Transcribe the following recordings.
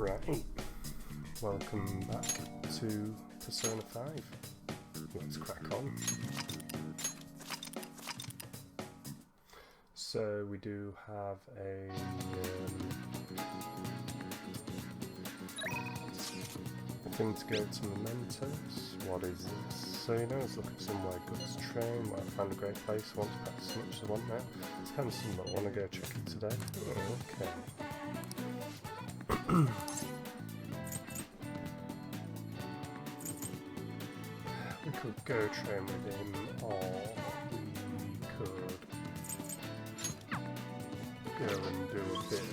Right, welcome back to Persona 5. Let's crack on. So we do have a thing to go to Mementos. What is this? So you know, let's look at somewhere goods train. Well, I found a great place. I want to practice as much as I want now. It's handsome, but I want to go check it today. Okay. We could go train with him, or we could go and do a bit of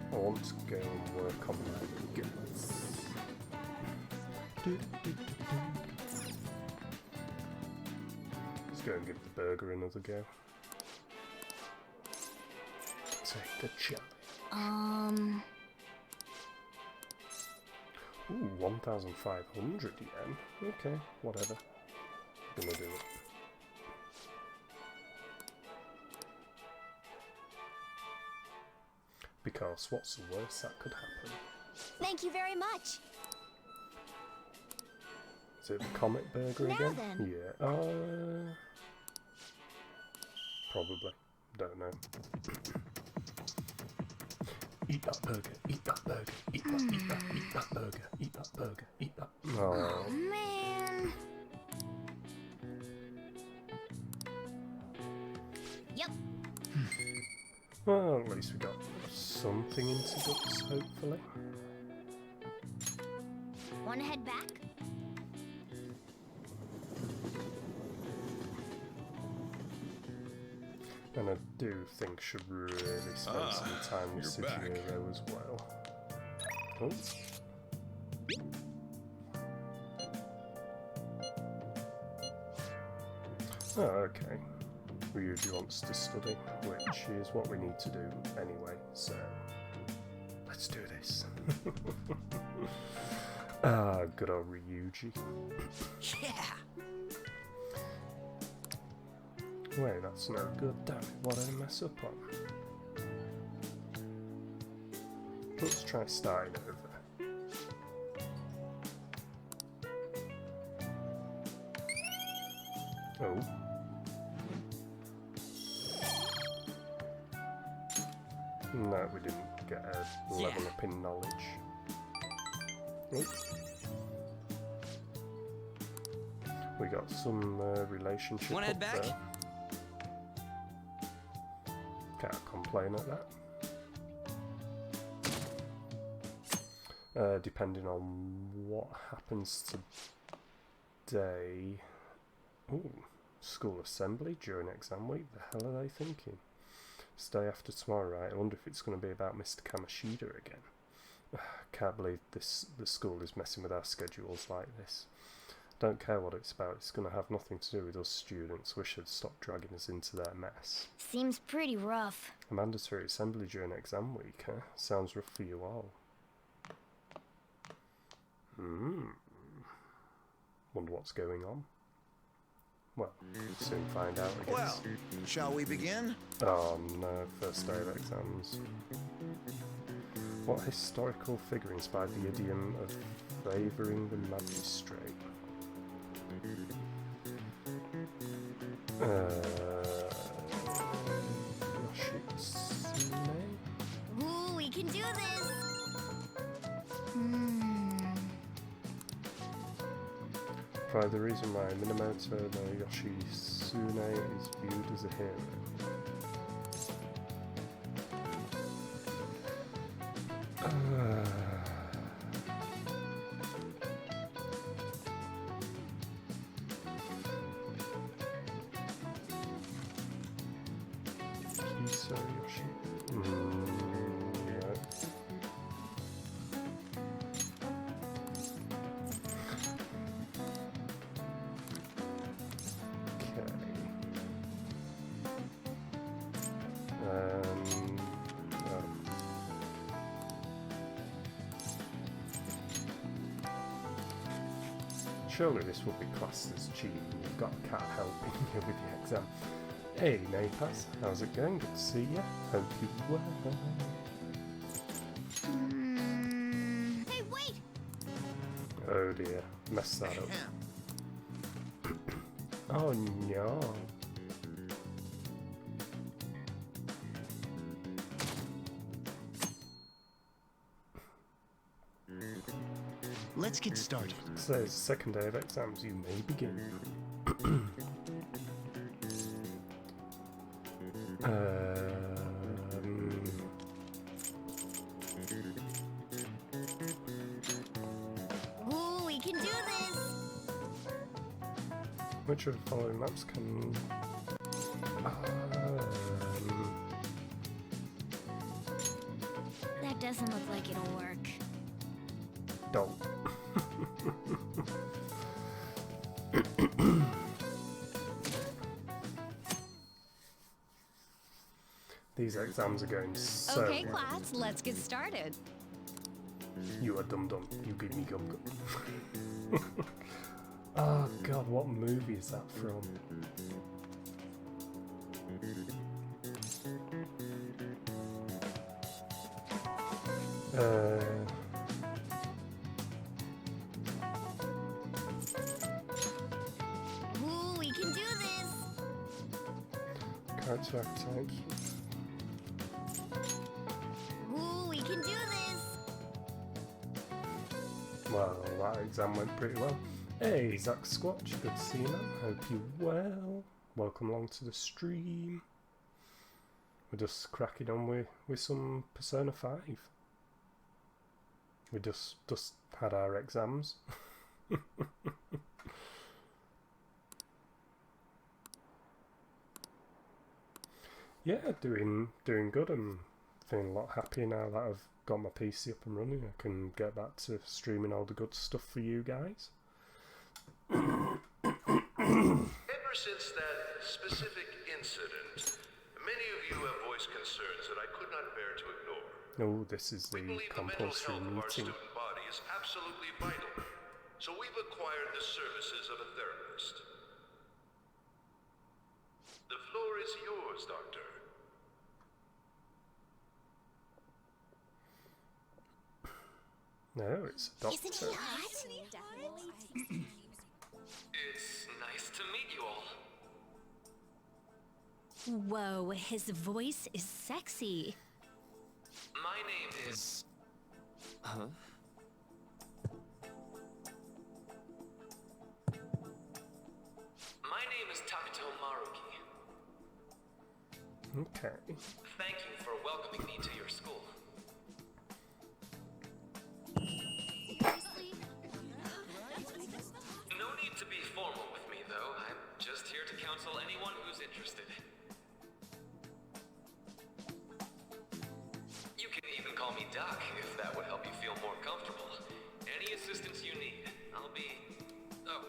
I want to go and work on that guts. Let's go and give the burger another go. Take a challenge. Ooh, 1,500 yen. Okay, whatever. Gonna do it. Because what's the worst that could happen? Thank you very much. Is it the Comet Burger Now again? then. Yeah. Probably. Don't know. Eat that burger. Eat that burger. Eat that burger. Eat that burger. Eat that. Oh man. Yep. Well, at least we got something into guts, hopefully. Wanna head back? And I do think should really spend some time with Sugihiro as well. Oh. Oh, okay. Ryuji wants to study, which is what we need to do anyway, so let's do this. Good old Ryuji. Yeah. Wait, that's no good, damn it, what did I mess up on? Let's try starting over. Oh. No, we didn't get a level up in knowledge. Oh. We got some relationship Wanna head up back? there. Can't complain at that. Depending on what happens today. Ooh, school assembly during exam week. The hell are they thinking? It's day after tomorrow, right? I wonder if it's going to be about Mr. Kamishida again. Can't believe the school is messing with our schedules like this. Don't care what it's about, it's going to have nothing to do with us students. Wish they'd stop dragging us into their mess. Seems pretty rough. A mandatory assembly during exam week, huh? Sounds rough for you all. Wonder what's going on. Well, we'll soon find out, I guess. Well, shall we begin? Oh no, first day of exams. What historical figure inspired the idiom of favouring the magistrate? Yoshitsune? Ooh, we can do this. Probably the reason why Minamoto no Yoshitsune is viewed as a hero. Kiso Yoshi. No. Okay. Surely this would be classed as cheating. You've got a cat helping you with the exam. Hey, Napas, how's it going? Good to see you. Hope you well. Hey, wait! Oh dear, messed that up. Ahem. Oh no. Let's get started. Says second day of exams, you may begin. Ooh, we can do this! Which of the following maps can... That doesn't look like it'll work. Don't. These exams are going so Okay, well. class, let's get started. You are dum dum. You give me gum gum. Oh god, what movie is that from? Ooh, we can do this! Character archetypes. Ooh, we can do this! Well, that exam went pretty well. Hey, Zach Squatch, good to see you, man. Hope you well. Welcome along to the stream. We're just cracking on with some Persona 5. We just had our exams. Yeah, doing good. I'm feeling a lot happier now that I've got my PC up and running. I can get back to streaming all the good stuff for you guys. Ever since that specific incident, many of you have voiced concerns that I could not bear to ignore. Oh, this is We the believe the mental compulsory health of our meeting. student body is absolutely vital, so we've acquired the services of a therapist. The floor is yours, Doctor. No, it's a doctor. Isn't he hot? It's nice to meet you all. Whoa, his voice is sexy. My name is... Huh? My name is Takuto Maruki. Okay. Thank you for welcoming me to your school. No need to be formal with me, though. I'm just here to counsel anyone who's interested. You can even call me Doc, if that would help you feel more comfortable. Any assistance you need, I'll be... Oh.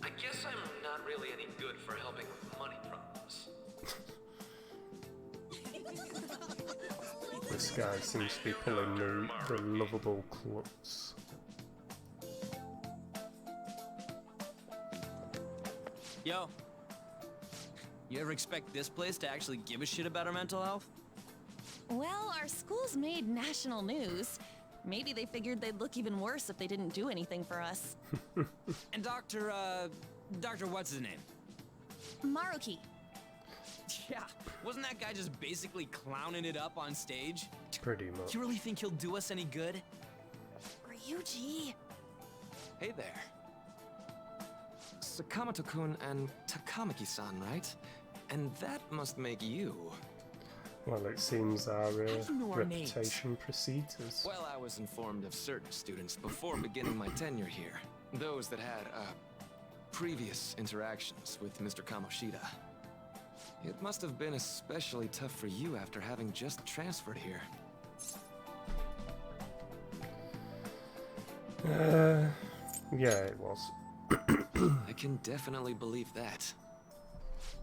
I guess I'm not really any good for helping with money problems. This guy seems to be pulling the lovable klutz. Yo, you ever expect this place to actually give a shit about our mental health? Well, our school's made national news. Maybe they figured they'd look even worse if they didn't do anything for us. And Dr. what's his name? Maruki. Yeah, wasn't that guy just basically clowning it up on stage? Pretty much. You really think he'll do us any good? Ryuji. Hey there. Sakamoto-kun and Takamaki-san, right? And that must make you. Well, it seems our How do you know our names? reputation precedes us. Well, I was informed of certain students before beginning my tenure here. Those that had, previous interactions with Mr. Kamoshida. It must have been especially tough for you after having just transferred here. Yeah, it was. I can definitely believe that.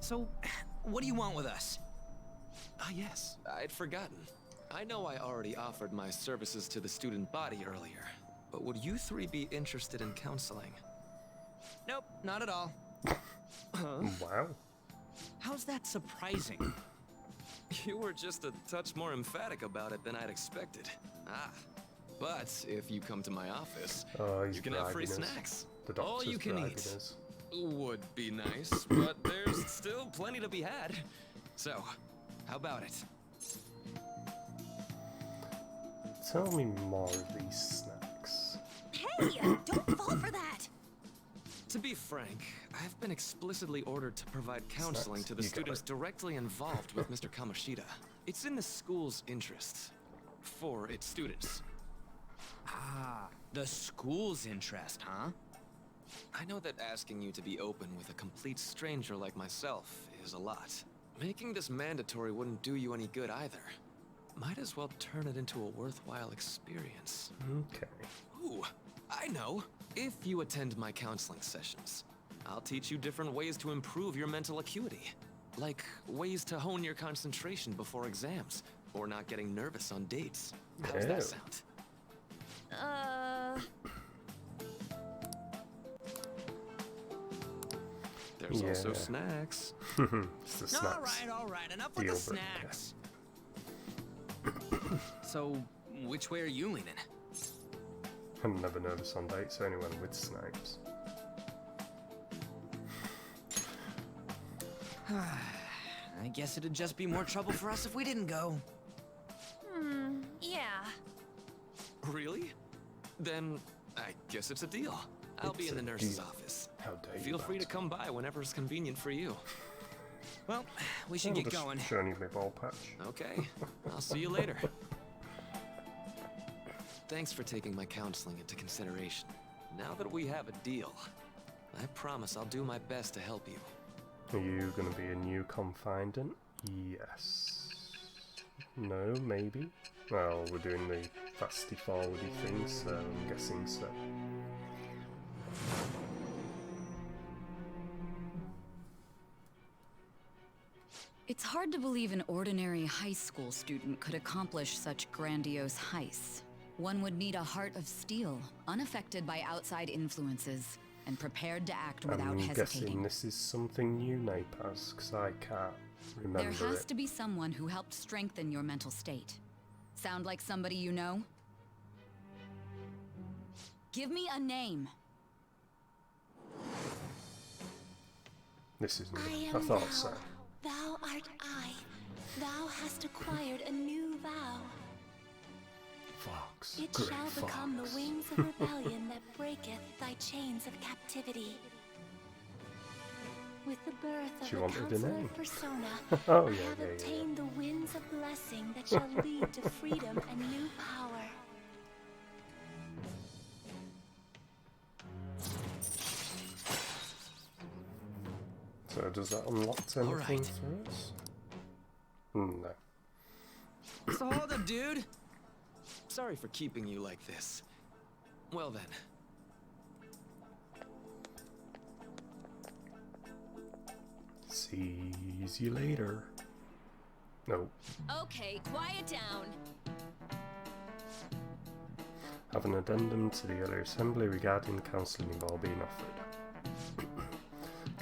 So, what do you want with us? Ah, yes, I'd forgotten. I know I already offered my services to the student body earlier, but would you three be interested in counseling? Nope, not at all. Wow. How's that surprising? You were just a touch more emphatic about it than I'd expected. But if you come to my office, Oh, he's you can have free bribing us. snacks. The All doctor's you can bribing eat. us. Would be nice, but there's still plenty to be had. So, how about it? Tell me more of these snacks. Hey, don't fall for that. To be frank, I've been explicitly ordered to provide counseling Snacks, to the you got students it. directly involved with Mr. Kamoshida. It's in the school's interests. For its students. Ah, the school's interest, huh? I know that asking you to be open with a complete stranger like myself is a lot. Making this mandatory wouldn't do you any good either. Might as well turn it into a worthwhile experience. Okay. Ooh, I know. If you attend my counseling sessions, I'll teach you different ways to improve your mental acuity. Like ways to hone your concentration before exams, or not getting nervous on dates. How's Ew. that sound? There's also Yeah. snacks. It's the snacks. All right, enough with the Deal snacks. So, which way are you leaning? I'm never nervous on dates, so anyone with snipes. I guess it'd just be more trouble for us if we didn't go. Yeah. Really? Then I guess it's a deal. I'll be It's in the a nurse's deal. office. How dare you, Feel free to Matt. come by whenever it's convenient for you. Well, we should I'm get just going. showing you my ball patch. Okay, I'll see you later. Thanks for taking my counseling into consideration. Now that we have a deal, I promise I'll do my best to help you. Are you going to be a new confidant? Yes. No, maybe? Well, we're doing the fasty forwardy thing, so I'm guessing so. It's hard to believe an ordinary high school student could accomplish such grandiose heists. One would need a heart of steel, unaffected by outside influences, and prepared to act without I'm guessing hesitating. this is something new, Napaz, because I can't remember There has it. to be someone who helped strengthen your mental state. Sound like somebody you know? Give me a name. This is I new. am I thought thou. so. Thou art I. Thou hast acquired a new vow. Fox. It Great shall Fox. become the wings of rebellion that breaketh thy chains of captivity. With the birth of She the wanted a counselor name. persona, Oh, I yeah, have yeah, yeah. obtained the winds of blessing that shall lead to freedom and new power. So does that unlock anything right. for us? No. So hold up, dude. Sorry for keeping you like this. Well then, Sees you later. No. Okay, quiet down. Have an addendum to the earlier assembly regarding the counselling you've all been offered.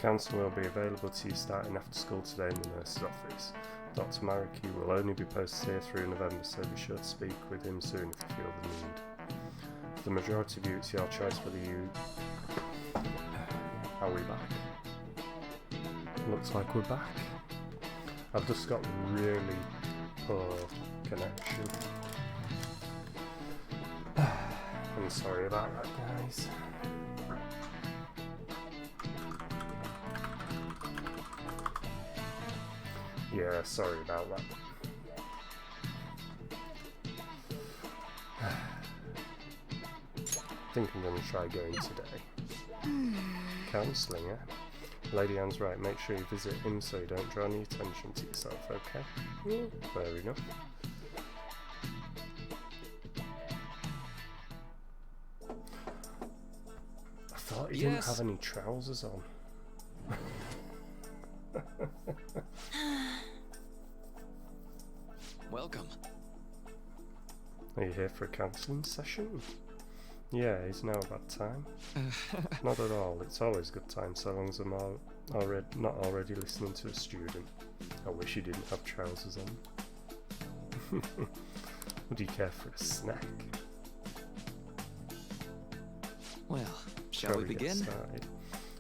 Counselling will be available to you starting after school today in the nurse's office. Dr. Mariki will only be posted here through November, so be sure to speak with him soon if you feel the need. For the majority of you, it's your choice whether you... Are we back? Looks like we're back. I've just got really poor connection. I'm sorry about that, guys. Yeah, sorry about that. I think I'm going to try going today. Counselling, eh? Lady Anne's right, make sure you visit him so you don't draw any attention to yourself, okay? Fair enough. I thought he didn't Yes. have any trousers on. welcome. Are you here for a counselling session? Yeah, is now a bad time? Not at all. It's always a good time so long as I'm not already listening to a student. I wish he didn't have trousers on. Would you care for a snack? Well, shall we get begin? started?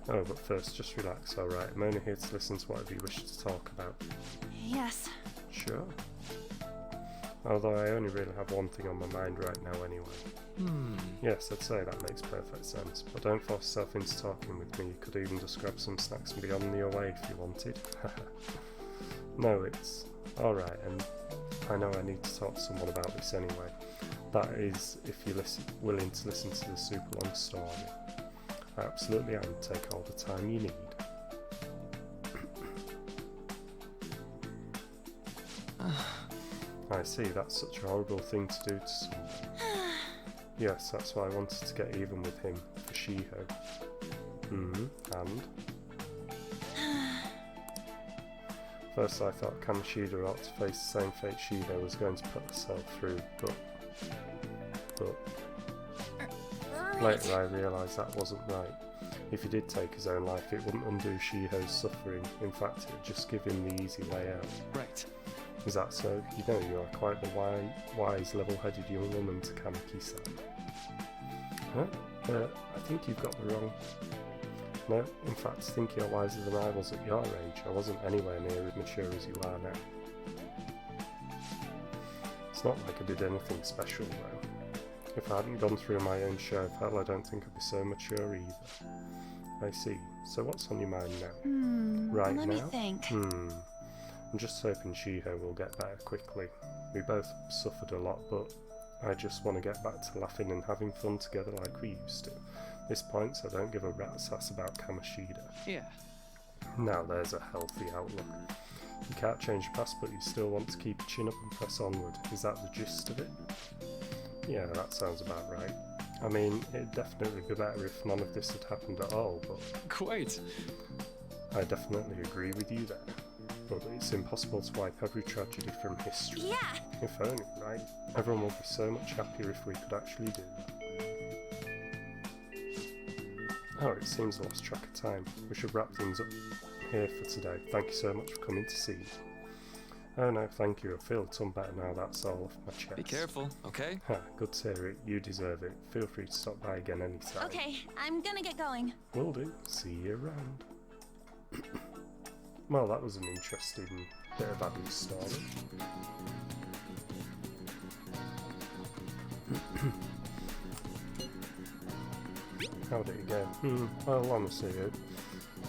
Oh, but first, just relax, alright? I'm only here to listen to whatever you wish to talk about. Yes. Sure. Although I only really have one thing on my mind right now anyway. Yes, I'd say that makes perfect sense, but don't force yourself into talking with me. You could even just grab some snacks and be on your way if you wanted. No, it's alright, and I know I need to talk to someone about this anyway. That is, if you're willing to listen to the super long story. I absolutely am. Take all the time you need. I see, that's such a horrible thing to do to someone. Yes, that's why I wanted to get even with him, for Shiho. And? First I thought Kamoshida ought to face the same fate Shiho was going to put herself through, but later I realised that wasn't right. If he did take his own life, it wouldn't undo Shiho's suffering. In fact, it would just give him the easy way out. Right. Is that so? You know you are quite the wise, level-headed young woman, Takamaki-san. Huh? I think you've got the wrong... No, in fact, I think you're wiser than I was at your age. I wasn't anywhere near as mature as you are now. It's not like I did anything special, though. If I hadn't gone through my own share of hell, I don't think I'd be so mature either. I see. So what's on your mind now? Right let now? me think. I'm just hoping Shiho will get better quickly. We both suffered a lot, but I just want to get back to laughing and having fun together like we used to. This point, so don't give a rat's ass about Kamoshida. Yeah. Now there's a healthy outlook. You can't change the past, but you still want to keep your chin up and press onward. Is that the gist of it? Yeah, that sounds about right. I mean, it'd definitely be better if none of this had happened at all, but... Quite. I definitely agree with you there. But it's impossible to wipe every tragedy from history. Yeah. If only, right? Everyone would be so much happier if we could actually do that. Oh, it seems I lost track of time. We should wrap things up here for today. Thank you so much for coming to see me. Oh no, thank you. I feel a ton better now. That's all off my chest. Be careful, okay? Ha, good to hear it. You deserve it. Feel free to stop by again anytime. Okay, I'm gonna get going. Will do. See you around. Well, that was an interesting bit of Abby's story. How did it go? Well, honestly, it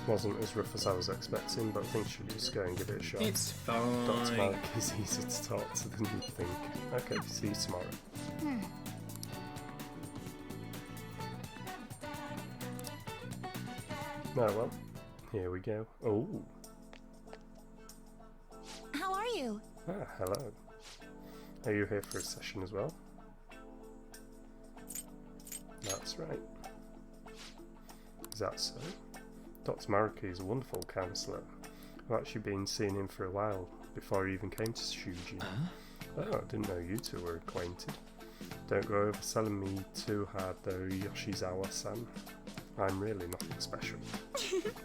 wasn't as rough as I was expecting, but I think she'll just go and give it a shot. It's fine. Dr. Malik is easier to talk to than you think. Okay, see you tomorrow. No, well, here we go. Oh. How are you? Ah, hello. Are you here for a session as well? That's right. Is that so? Dr. Maruki is a wonderful counsellor. I've actually been seeing him for a while, before he even came to Shuji. Oh, I didn't know you two were acquainted. Don't go overselling me too hard though, Yoshizawa-san. I'm really nothing special.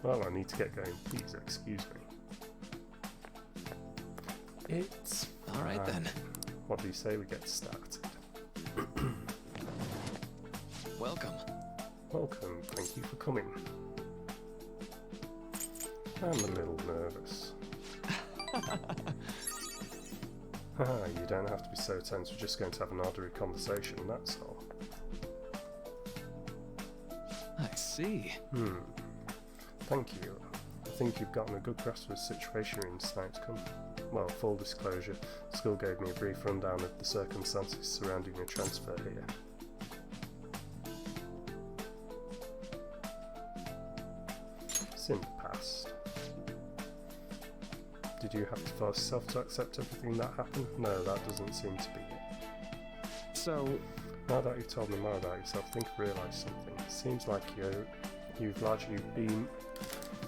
Well, I need to get going. Please excuse me. It's Alright then. What do you say we get started? Welcome. Welcome, thank you for coming. I'm a little nervous. You don't have to be so tense, we're just going to have an ordinary conversation, that's all. I see. Thank you. I think you've gotten a good grasp of the situation you're in tonight to come. Well, full disclosure, school gave me a brief rundown of the circumstances surrounding your transfer here. It's in the past. Did you have to force yourself to accept everything that happened? No, that doesn't seem to be it. So, Now that you've told me more about yourself, I think I've realised something. It seems like you've largely been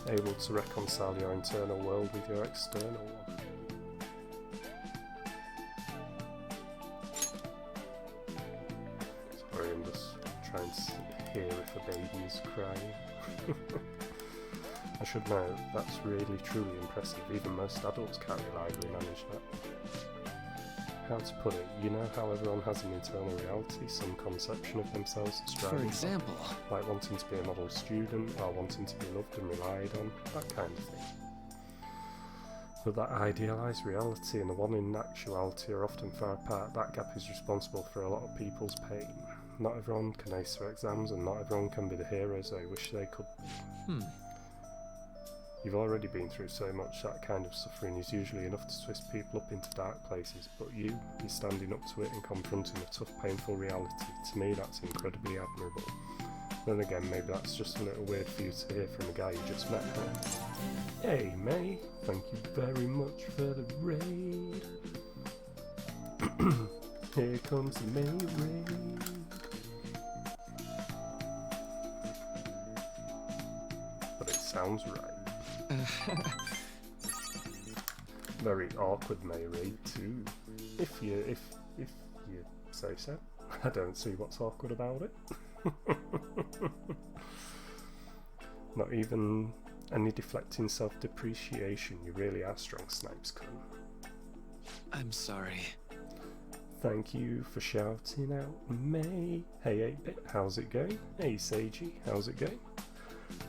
able to reconcile your internal world with your external one. Sorry, I'm just trying hear if a baby is crying. I should note, that's really truly impressive. Even most adults can't reliably manage that. How to put it, you know how everyone has an internal reality, some conception of themselves as For striving, example, like wanting to be a model student, or wanting to be loved and relied on, that kind of thing. But that idealised reality and the one in actuality are often far apart. That gap is responsible for a lot of people's pain. Not everyone can ace their exams, and not everyone can be the heroes they wish they could be. You've already been through so much, that kind of suffering is usually enough to twist people up into dark places, but you're standing up to it and confronting a tough, painful reality. To me, that's incredibly admirable. Then again, maybe that's just a little weird for you to hear from a guy you just met. Hey, May, thank you very much for the raid. Here comes the May raid. But it sounds right. Very awkward May raid too. If you say so. I don't see what's awkward about it. Not even any deflecting self-depreciation. You really are strong, Snipes Kun. I'm sorry. Thank you for shouting out, May. Hey 8-Bit, how's it going? Hey Seiji, how's it going?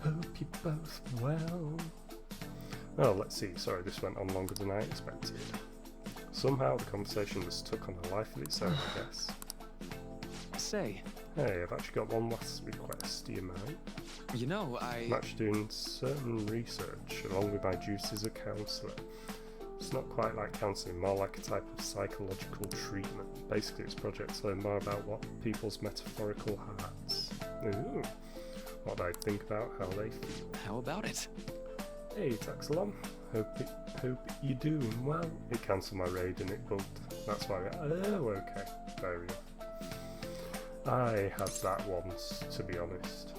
Hope you're both well. Oh, let's see. Sorry, this went on longer than I expected. Somehow the conversation just took on a life of its own, I guess. Say, Hey, I've actually got one last request, do you mind? you know, I'm actually doing certain research along with my duties as a counsellor. It's not quite like counselling, more like a type of psychological treatment. Basically, it's projects learn more about what people's metaphorical hearts. Ooh, what they think about, how they feel. How about it? Hey, Taxalon. Hope you're doing well. It cancelled my raid and it bugged. That's why oh, okay. Fair enough. I had that once, to be honest.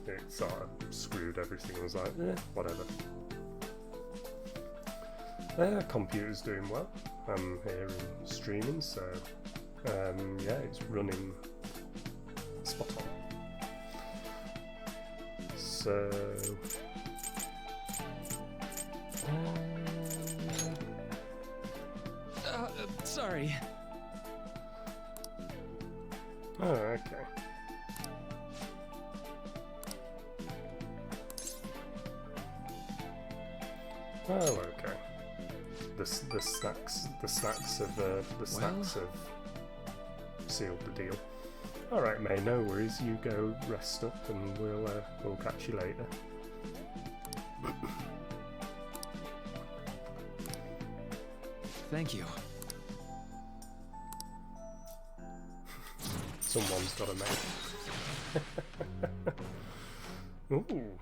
It sort of screwed everything. I was like, whatever. Computer's doing well. I'm here and streaming, so yeah, it's running spot on. So Sorry. oh, okay. Well, okay. The snacks have sealed the deal. All right, May. No worries. You go rest up, and we'll catch you later. Thank you. Someone's got a May. Ooh.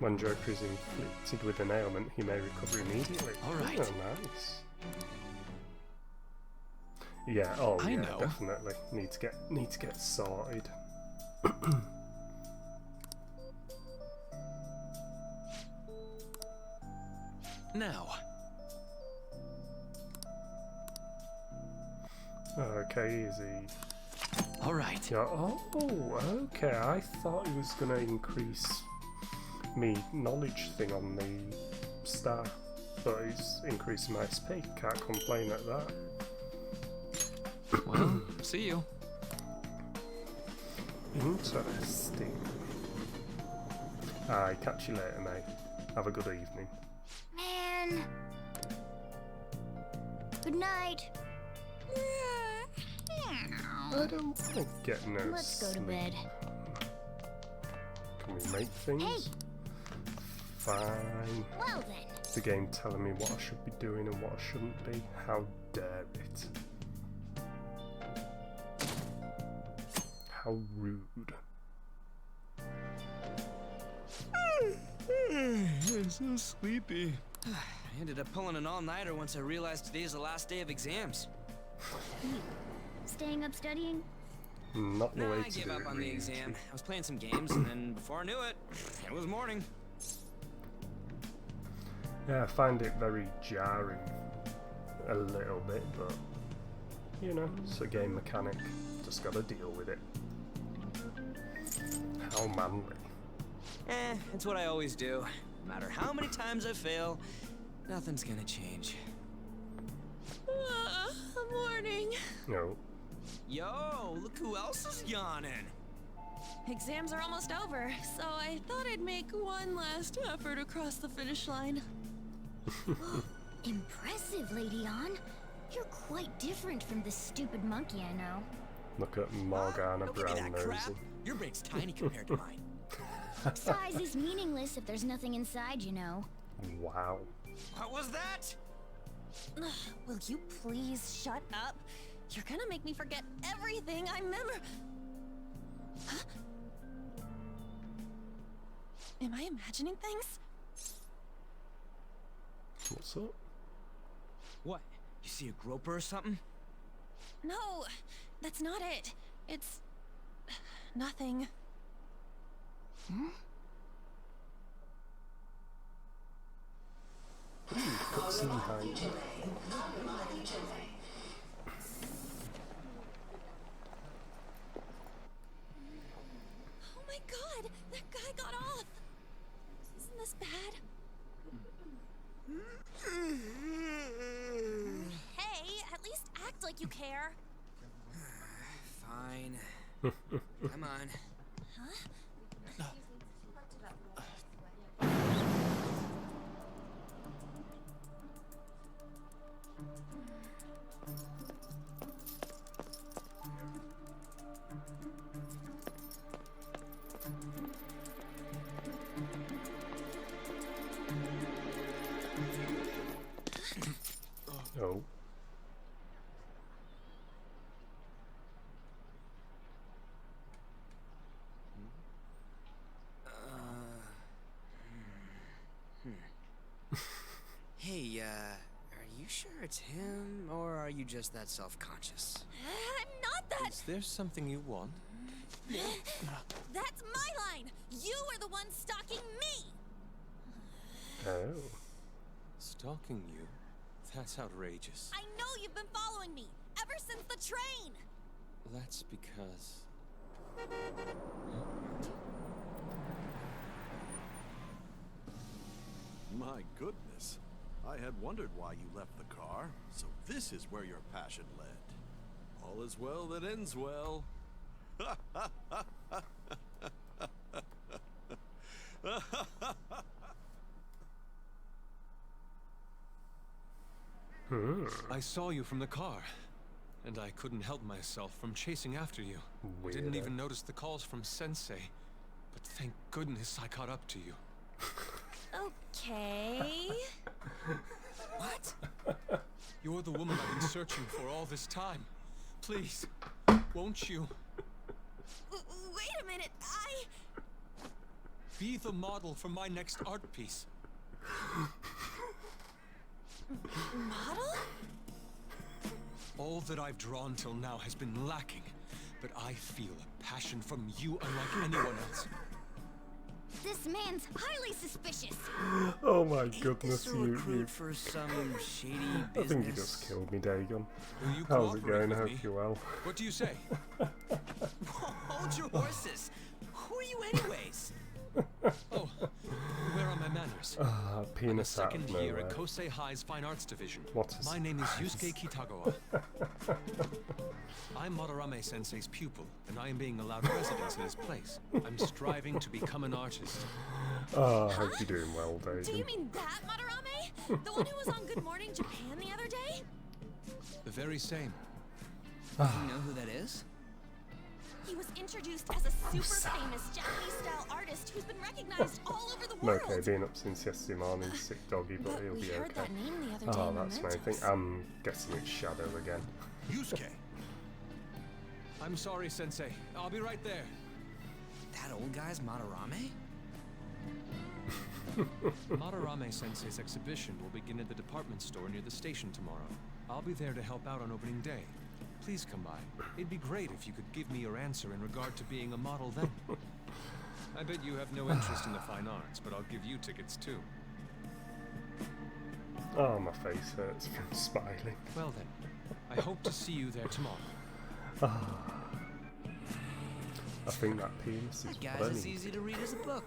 When Joker is inflicted with an ailment, he may recover immediately. All right. Oh, nice. Yeah. Oh, I yeah. know. Definitely need to get sorted. Now. Okay, easy. All right. Yeah. Oh, okay. I thought he was gonna increase me knowledge thing on the star, but he's increasing my SP. Can't complain at that. Well, see you. Interesting. Aye, catch you later, mate. Have a good evening. Man. Good night. I don't want to get no Let's go to sleep. bed. Can we make things? Hey. Fine. Well then. The game telling me what I should be doing and what I shouldn't be. How dare it? How rude. I'm so sleepy. I ended up pulling an all-nighter once I realized today's the last day of exams. Staying up studying? Not the way I to gave do up it, on the really. exam. I was playing some games, and then before I knew it, it was morning. Yeah, I find it very jarring a little bit, but you know, it's a game mechanic. Just gotta deal with it. How manly. It's what I always do. No matter how many times I fail, nothing's gonna change. Morning. No. Yo, look who else is yawning. Exams are almost over, so I thought I'd make one last effort across the finish line. Impressive, Lady Ann. You're quite different from the stupid monkey I know. Look at Morgana Don't give me Brown that crap. nosy. Your brain's tiny compared to mine. Size is meaningless if there's nothing inside, you know. Wow. What was that? Will you please shut up? You're gonna make me forget everything I remember. Huh? Am I imagining things? What's up? What? You see a groper or something? No, that's not it. It's nothing. Cutscene behind. Oh my god, that guy got off. Isn't this bad? Hey, at least act like you care. Fine. Come on. Huh? Oh. Hey, are you sure it's him, or are you just that self-conscious? I'm not that. Is there something you want? That's my line. You are the one stalking me. Oh. Stalking you? That's outrageous. I know you've been following me ever since the train. That's because... My goodness. I had wondered why you left the car, so this is where your passion led. All is well that ends well. I saw you from the car, and I couldn't help myself from chasing after you. I didn't Weirdo. even notice the calls from Sensei, but thank goodness I caught up to you. Okay. What? You're the woman I've been searching for all this time. Please, won't you Wait a minute. be the model for my next art piece? Model? All that I've drawn till now has been lacking, but I feel a passion from you unlike anyone else. This man's highly suspicious. Oh my Ain't goodness, this a you. recruit for some shady I business? think you just killed me, Dagon. Will you How's it cooperate going? I with hope me? you're well. What do you say? Hold your horses. Who are you anyways? Oh, where are my manners? Ah, I'm a penis out second of year nowhere. at Kosei High's Fine Arts Division. What a My name is surprise. Yusuke Kitagawa. I'm Madarame Sensei's pupil, and I am being allowed residence in his place. I'm striving to become an artist. Ah, I hope you're doing well, Do you Dagon. mean that Madarame? The one who was on Good Morning Japan the other day? The very same. Do you know who that is? He was introduced as a super famous Japanese-style artist who's been recognized all over the I'm world. okay, been up since yesterday morning, sick doggy, but he'll we be heard okay. that name the other day Oh, in that's my thing. Mementos. I'm guessing it's Shadow again. Yusuke, I'm sorry, Sensei. I'll be right there. That old guy's Madarame? Madarame Sensei's exhibition will begin at the department store near the station tomorrow. I'll be there to help out on opening day. Please come by. It'd be great if you could give me your answer in regard to being a model then. I bet you have no interest in the fine arts, but I'll give you tickets too. Oh, my face hurts from smiling. Well then, I hope to see you there tomorrow. I think that penis is That guy's funny. as easy to read as a book.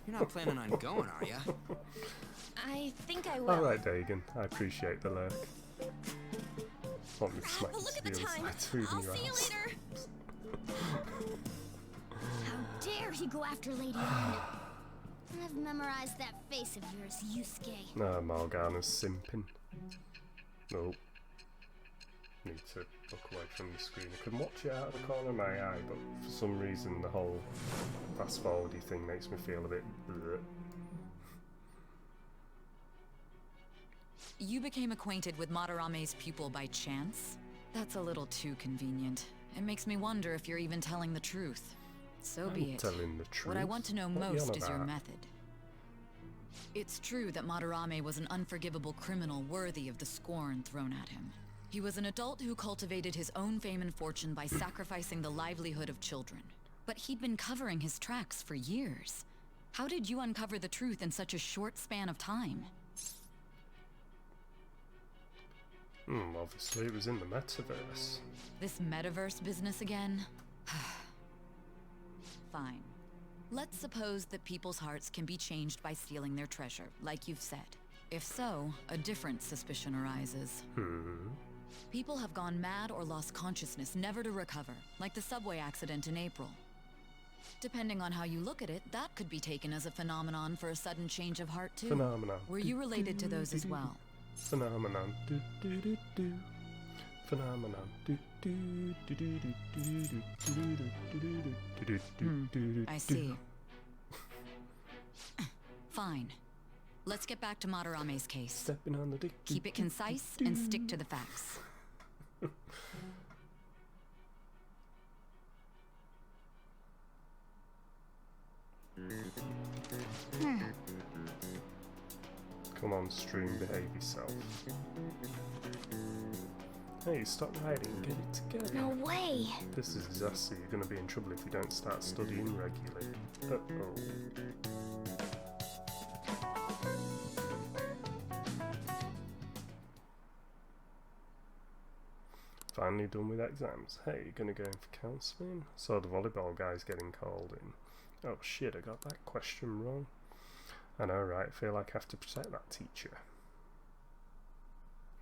You're not planning on going, are ya? I think I will. Alright, Dagan, I appreciate the lurk. Want me to smack But you look to at the the other time. side too in I'll your see you house. later. How dare he go after Lady Anne? I've memorized that face of yours, Yusuke. No, Morgana's simping. Nope. Need to look away from the screen. I can watch it out of the corner of my eye, but for some reason the whole fast forwardy thing makes me feel a bit bleh. You became acquainted with Madarame's pupil by chance? That's a little too convenient. It makes me wonder if you're even telling the truth. So be I'm it. telling the truth. What I want to know What are you on most is your about? method. It's true that Madarame was an unforgivable criminal worthy of the scorn thrown at him. He was an adult who cultivated his own fame and fortune by sacrificing the livelihood of children. But he'd been covering his tracks for years. How did you uncover the truth in such a short span of time? Obviously it was in the metaverse. This metaverse business again? Fine. Let's suppose that people's hearts can be changed by stealing their treasure, like you've said. If so, a different suspicion arises. People have gone mad or lost consciousness, never to recover, like the subway accident in April. Depending on how you look at it, that could be taken as a phenomenon for a sudden change of heart too. Phenomenon. Were you related to those as well? Phenomenon. Do do do do. Phenomenon. Do do do do do do do do do do do. I see. Fine. Let's get back to Madarame's case. Stepping on the dick. Keep it concise and stick to the facts. Come on, stream, behave yourself. Hey, stop hiding, get it together. No way. This is Zassi, you're gonna be in trouble if you don't start studying regularly. Uh-oh. Finally done with exams. Hey, you gonna go in for counselling? Saw the volleyball guy's getting called in. Oh shit, I got that question wrong. I know, right? I feel like I have to protect that teacher.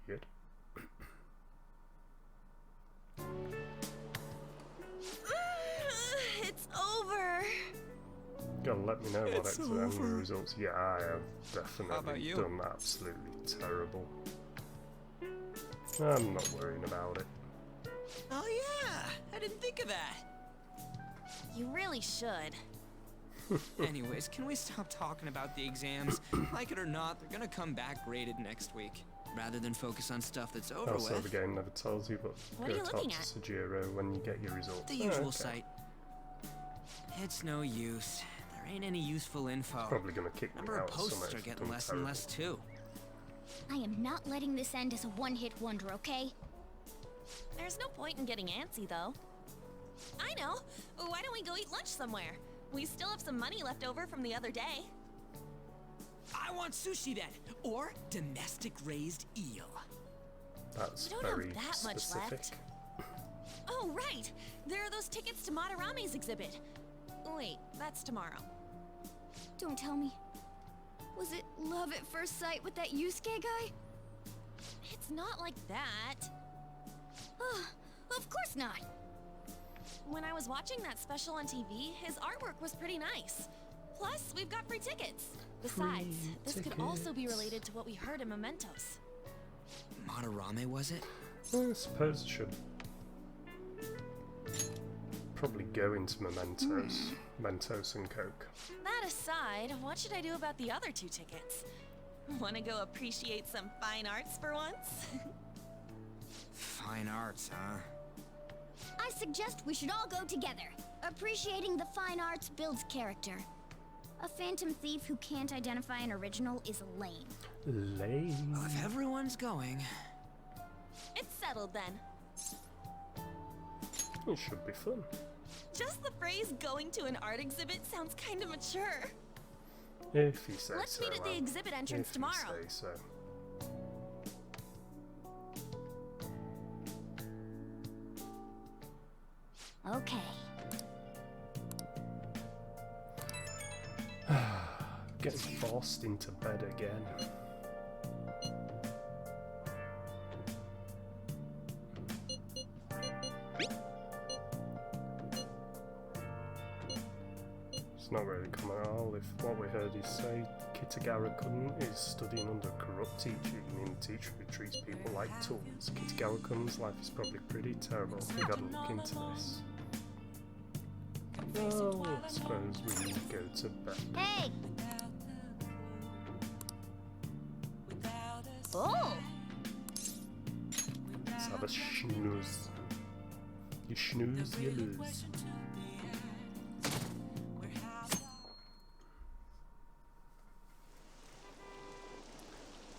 Weird. It's over. Gotta let me know what It's exam over. results. Yeah, I have definitely about you? done absolutely terrible. I'm not worrying about it. Oh yeah, I didn't think of that. You really should. Anyways, can we stop talking about the exams? Like it or not, they're gonna come back graded next week. Rather than focus on stuff that's over Also, the with. game never tells you, but What go are you talk looking to at? Sejiro when you get your results. The usual okay. site. It's no use. There ain't any useful info. Probably gonna kick me Number of out. posts somewhere are if getting I'm less and terrible. less too. I am not letting this end as a one-hit wonder, okay? There's no point in getting antsy, though. I know. Why don't we go eat lunch somewhere? We still have some money left over from the other day. I want sushi then, or domestic raised eel. That's We don't have very that much specific. left. Oh, right! There are those tickets to Madarame's exhibit. Wait, that's tomorrow. Don't tell me. Was it love at first sight with that Yusuke guy? It's not like that. Of course not. When I was watching that special on TV, his artwork was pretty nice. Plus, we've got free tickets. Besides, Free this could also be tickets. related to what we heard in Mementos. Madarame, was it? I suppose it should probably go into Mementos. Mentos and Coke. That aside, what should I do about the other 2 tickets? Want to go appreciate some fine arts for once? Fine arts, huh? I suggest we should all go together. Appreciating the fine arts builds character. A phantom thief who can't identify an original is lame. Lame. Well, if everyone's going, It's settled then. It should be fun. Just the phrase going to an art exhibit sounds kind of mature. If you say Let's so. meet at the Anne. exhibit entrance If tomorrow. You say so. Okay. Getting forced into bed again. It's not really common at all. If what we heard is say Kitagawa-kun is studying under a corrupt teacher, you mean the teacher who treats people like tools. Kitagawa-kun's life is probably pretty terrible. We gotta look into this. Oh, I suppose we go to bed. Hey! Oh! Let's have a snooze. You snooze, you lose.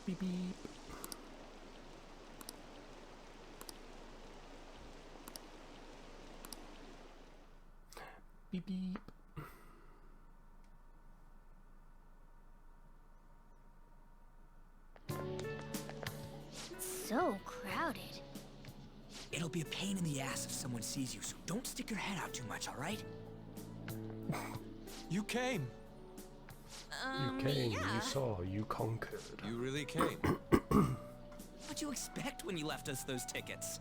Beep beep. Beep beep. So crowded. It'll be a pain in the ass if someone sees you, so don't stick your head out too much, alright? You came. You came, yeah. you saw, you conquered. You really came. What'd you expect when you left us those tickets?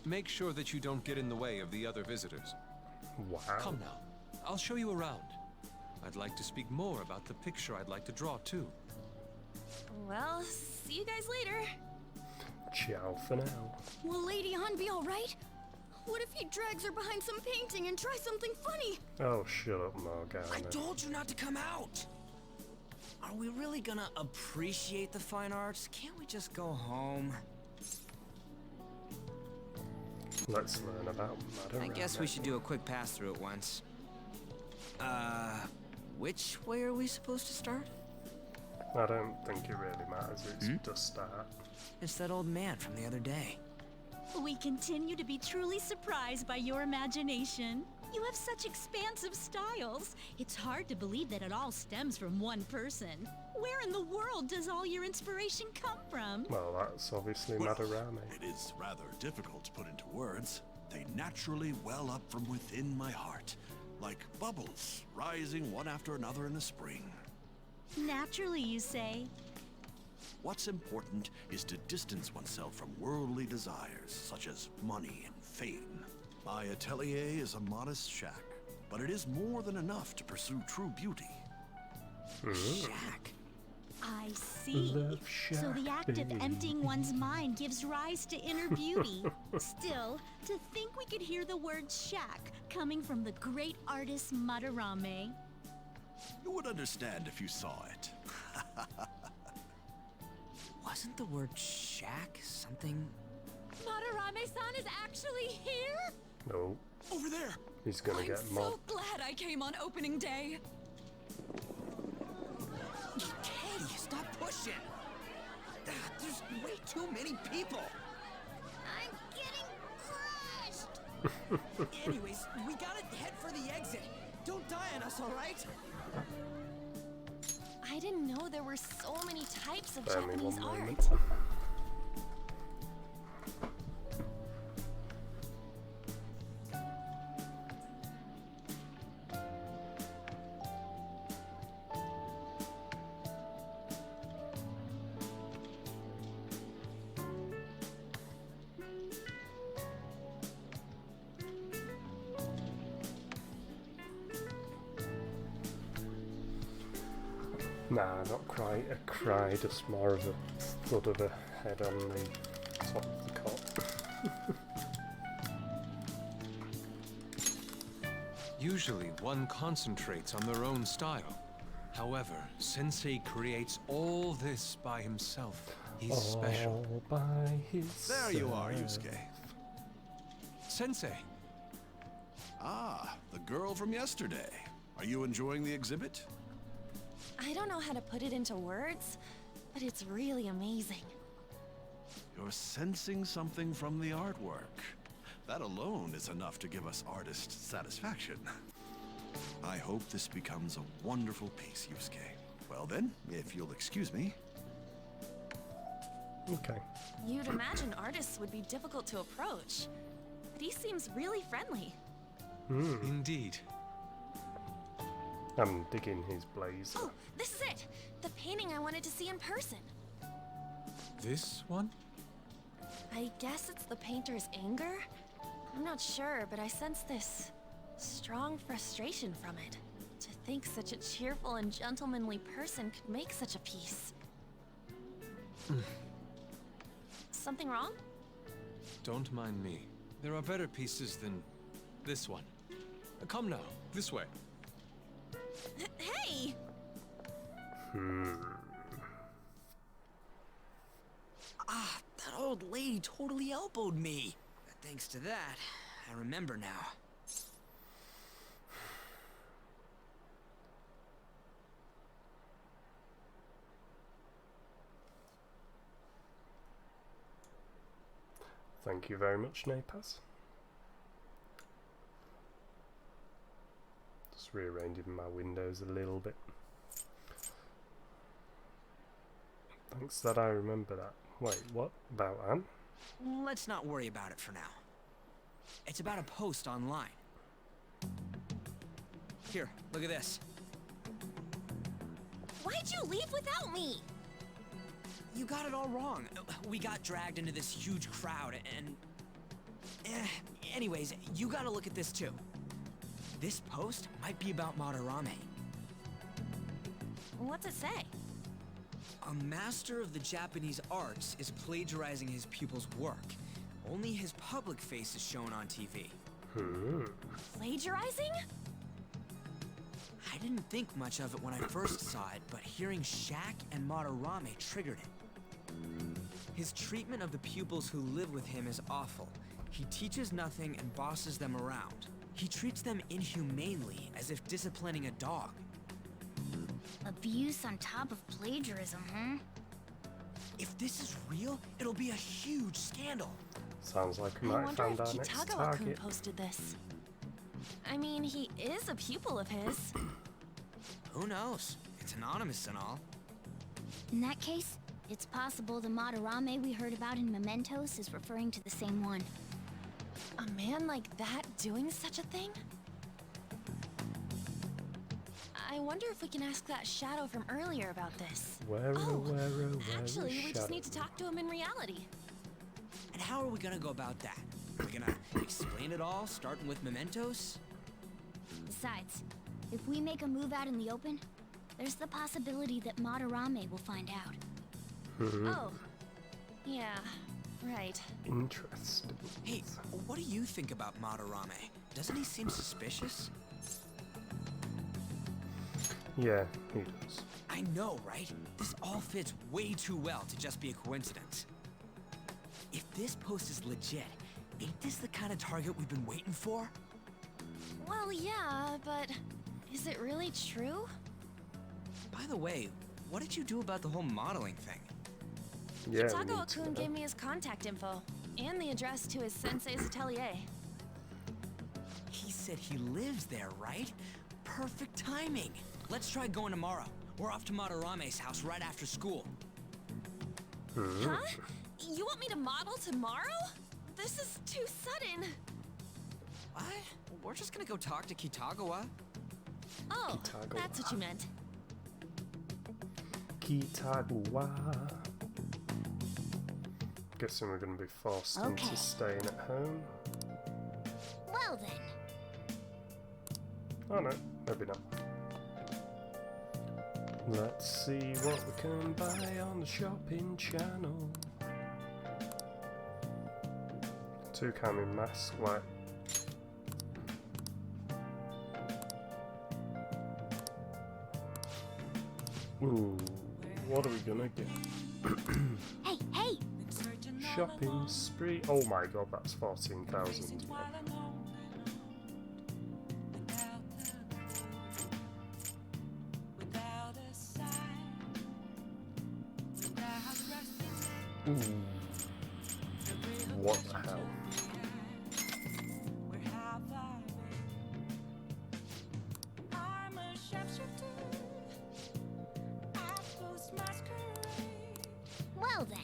Make sure that you don't get in the way of the other visitors. Wow. Come now. I'll show you around. I'd like to speak more about the picture I'd like to draw, too. Well, see you guys later. Ciao for now. Will Lady Han be alright? What if he drags her behind some painting and tries something funny? Oh, shut up, Morgana. I told you not to come out! Are we really gonna appreciate the fine arts? Can't we just go home? Let's learn about Madarame. I guess we should do a quick pass through at once. Which way are we supposed to start? I don't think it really matters. It's just start. It's that old man from the other day. We continue to be truly surprised by your imagination. You have such expansive styles. It's hard to believe that it all stems from one person. Where in the world does all your inspiration come from? Well, that's obviously Well, Madarame. it is rather difficult to put into words. They naturally well up from within my heart, like bubbles rising one after another in the spring. Naturally, you say. What's important is to distance oneself from worldly desires, such as money and fame. My atelier is a modest shack, but it is more than enough to pursue true beauty. Shack. I see. Love So the shack, act of baby. emptying one's mind gives rise to inner beauty. Still, to think we could hear the word shack coming from the great artist Madarame. You would understand if you saw it. Wasn't the word shack something? Madarame-san is actually here? No, Over there! he's gonna I'm get so mobbed. glad I came on opening day. Katie, stop pushing! There's way too many people! I'm getting crushed! Anyways, we gotta head for the exit. Don't die on us, alright? I didn't know there were so many types of Bear me Japanese one art. moment. Nah, not quite a cry, just more of a thud of a head on the top of the cot. Usually, one concentrates on their own style. However, Sensei creates all this by himself. He's special. All by himself. There you are, Yusuke. Sensei, Ah, the girl from yesterday. Are you enjoying the exhibit? I don't know how to put it into words, but it's really amazing. You're sensing something from the artwork. That alone is enough to give us artists satisfaction. I hope this becomes a wonderful piece, Yusuke. Well then, if you'll excuse me. Okay. You'd imagine artists would be difficult to approach, but he seems really friendly. indeed. I'm digging his blazer. Oh, this is it! The painting I wanted to see in person. This one? I guess it's the painter's anger? I'm not sure, but I sense this strong frustration from it. To think such a cheerful and gentlemanly person could make such a piece. Something wrong? Don't mind me. There are better pieces than this one. Come now, this way. Hey! Ah, that old lady totally elbowed me. But thanks to that, I remember now. Thank you very much, Napaz. Just rearranging my windows a little bit. Thanks that I remember that. Wait, what? About Anne? Let's not worry about it for now. It's about a post online. Here, look at this. Why'd you leave without me? You got it all wrong. We got dragged into this huge crowd and... anyways, you gotta look at this too. This post might be about Madarame. What's it say? A master of the Japanese arts is plagiarizing his pupil's work. Only his public face is shown on TV. Plagiarizing? I didn't think much of it when I first saw it, but hearing Shaq and Madarame triggered it. His treatment of the pupils who live with him is awful. He teaches nothing and bosses them around. He treats them inhumanely, as if disciplining a dog. Abuse on top of plagiarism, huh? If this is real, it'll be a huge scandal. Sounds like we I might wonder find if our next Kitagawa-kun target. posted this. I mean, he is a pupil of his. Who knows? It's anonymous and all. In that case, it's possible the Madarame we heard about in Mementos is referring to the same one. A man like that doing such a thing? I wonder if we can ask that Shadow from earlier about this. Actually, we just need to talk to him in reality. And how are we gonna go about that? Are we gonna explain it all, starting with Mementos? Besides, if we make a move out in the open, there's the possibility that Madarame will find out. Oh. Yeah, right. Interesting. Hey, what do you think about Madarame? Doesn't he seem suspicious? Yeah, he does. I know, right? This all fits way too well to just be a coincidence. If this post is legit, ain't this the kind of target we've been waiting for? Well, yeah, but is it really true? By the way, what did you do about the whole modeling thing? Yeah, Kitagawa-kun gave me his contact info and the address to his sensei's atelier. He said he lives there, right? Perfect timing. Let's try going tomorrow. We're off to Madarame's house right after school. Huh? You want me to model tomorrow? This is too sudden. What? We're just gonna go talk to Kitagawa. Oh, Kitagawa. that's what you meant. Kitagawa. Guessing we're going to be forced into staying at home. Well then. Oh no, maybe not. Let's see what we can buy on the shopping channel. Two-camera mask, white. Ooh, what are we gonna get? Hey, hey! Shopping spree. Oh my god, that's 14,000. Ooh. What the hell? Well then.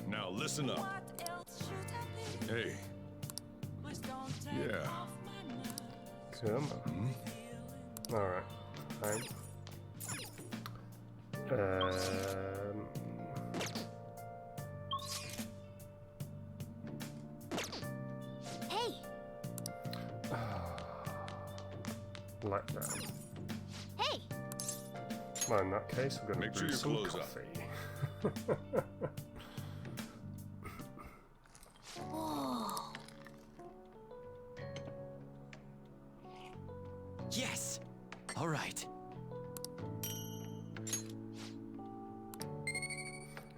Now Listen up. Hey. Yeah. Come on. Alright. Fine. Hey! Letdown. Hey! Well, in that case, we're going Make to sure brew your some clothes up. coffee. Oh. Yes! All right.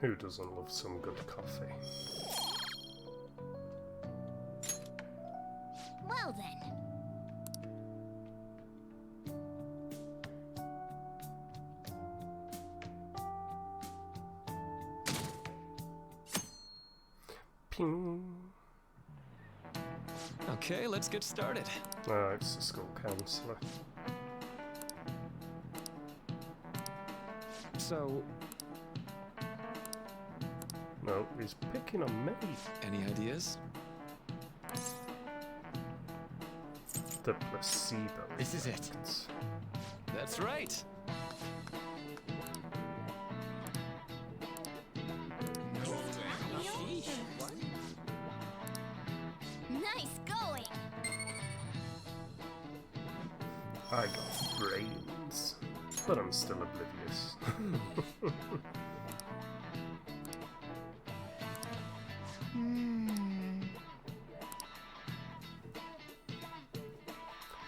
Who doesn't love some good coffee? Well then. Ping. Okay, let's get started. Oh, it's the school counsellor. So, No, he's picking on me. any ideas? The placebo. This is it. effect. That's right. Nice going! I got brains, but I'm still oblivious.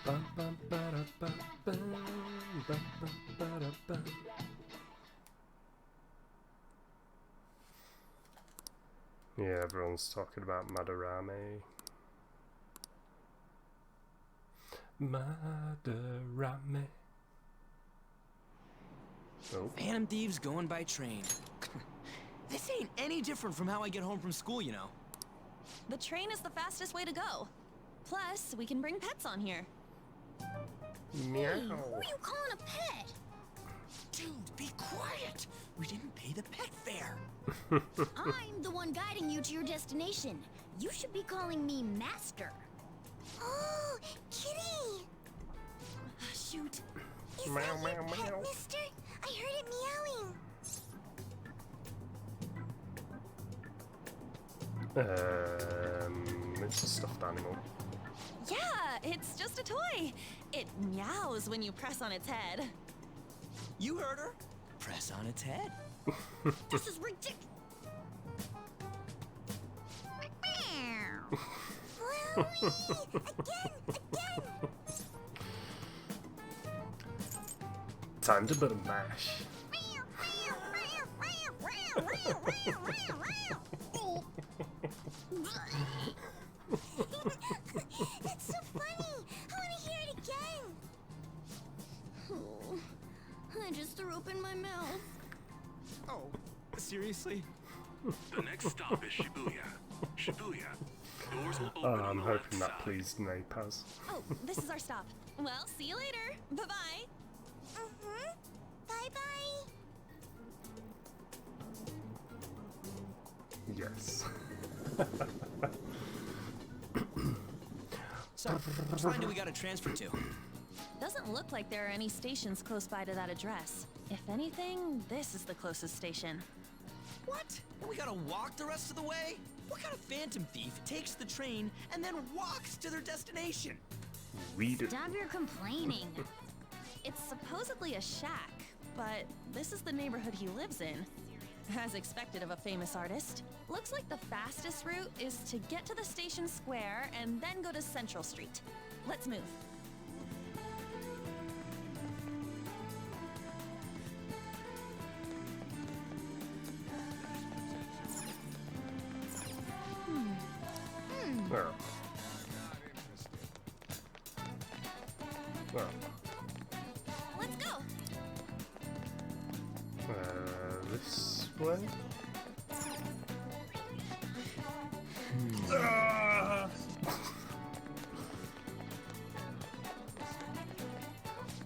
Bum, bum, ba-da, bum, bum, bum, bum, ba-da, bum. Yeah, everyone's talking about Madarame. Madarame. Oh, Phantom thieves going by train. This ain't any different from how I get home from school, you know. The train is the fastest way to go. Plus, we can bring pets on here. meow. Hey, who are you calling a pet? Dude, be quiet. We didn't pay the pet fare. I'm the one guiding you to your destination. You should be calling me Master. Oh, kitty! Shoot. Is Meow, that your meow, pet, meow. mister? I heard it meowing. It's a stuffed animal. Yeah, it's just a toy. It meows when you press on its head. You heard her. Press on its head. This is ridiculous. Again! Time to butter mash. It's so funny! I want to hear it again! Oh, I just threw up in my mouth. Oh, seriously? The next stop is Shibuya. Shibuya. Doors will open I'm on the left hoping that side. pleased Napaz. Oh, this is our stop. Well, see you later. Bye-bye. Bye-bye. Yes. So, which line do we gotta transfer to? Doesn't look like there are any stations close by to that address. If anything, this is the closest station. What? We gotta walk the rest of the way? What kind of phantom thief takes the train and then walks to their destination? Read it. Stop your complaining. It's supposedly a shack, but this is the neighborhood he lives in. As expected of a famous artist. Looks like the fastest route is to get to the station square and then go to Central Street. Let's move. Oh. Oh. Let's go. This way?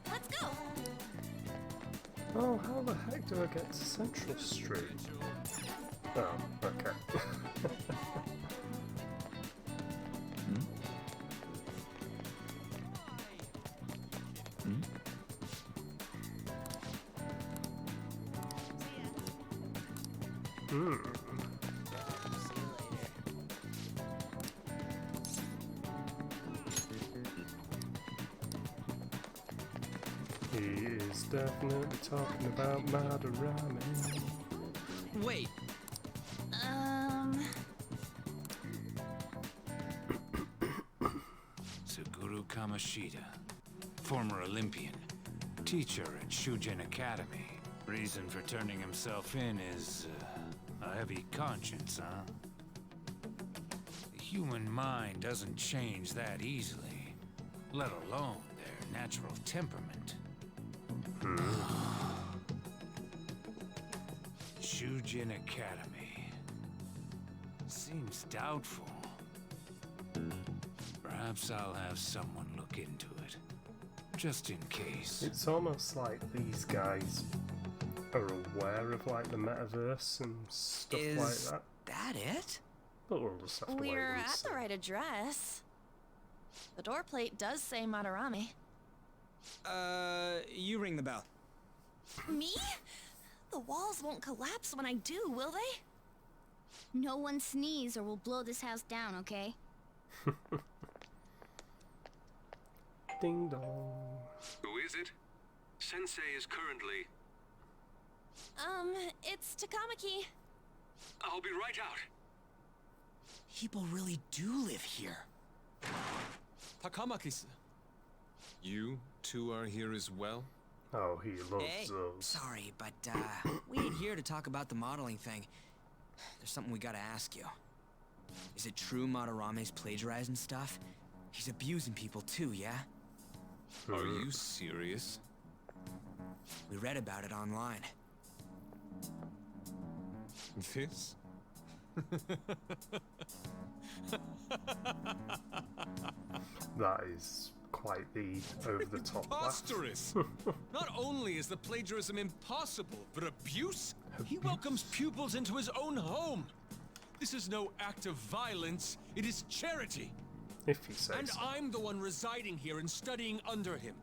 Let's go. Oh, how the heck do I get to Central Street? Oh, okay. He is definitely talking about Madarame. Wait. Suguru Kamoshida, former Olympian, teacher at Shujin Academy. Reason for turning himself in is a heavy conscience, huh? The human mind doesn't change that easily, let alone their natural temperament. Shujin Academy. Seems doubtful. Perhaps I'll have someone look into it, just in case. It's almost like these guys are aware of like the metaverse and stuff like that. It? But we'll just have to wait We're and at see. the right address. The door plate does say Madarame. You ring the bell. Me? The walls won't collapse when I do, will they? No one sneeze or we'll blow this house down, okay? Ding dong. Who is it? Sensei is currently... It's Takamaki. I'll be right out. People really do live here. Takamaki. You two are here as well? Oh, he loves Hey, those. sorry, but we ain't here to talk about the modeling thing. There's something we gotta ask you. Is it true Madarame's plagiarizing stuff? He's abusing people too, yeah? Are you serious? We read about it online. This? That is quite the over-the-top laugh. Preposterous! Not only is the plagiarism impossible, but abuse? He welcomes pupils into his own home. This is no act of violence, it is charity. If he says And so. I'm the one residing here and studying under him.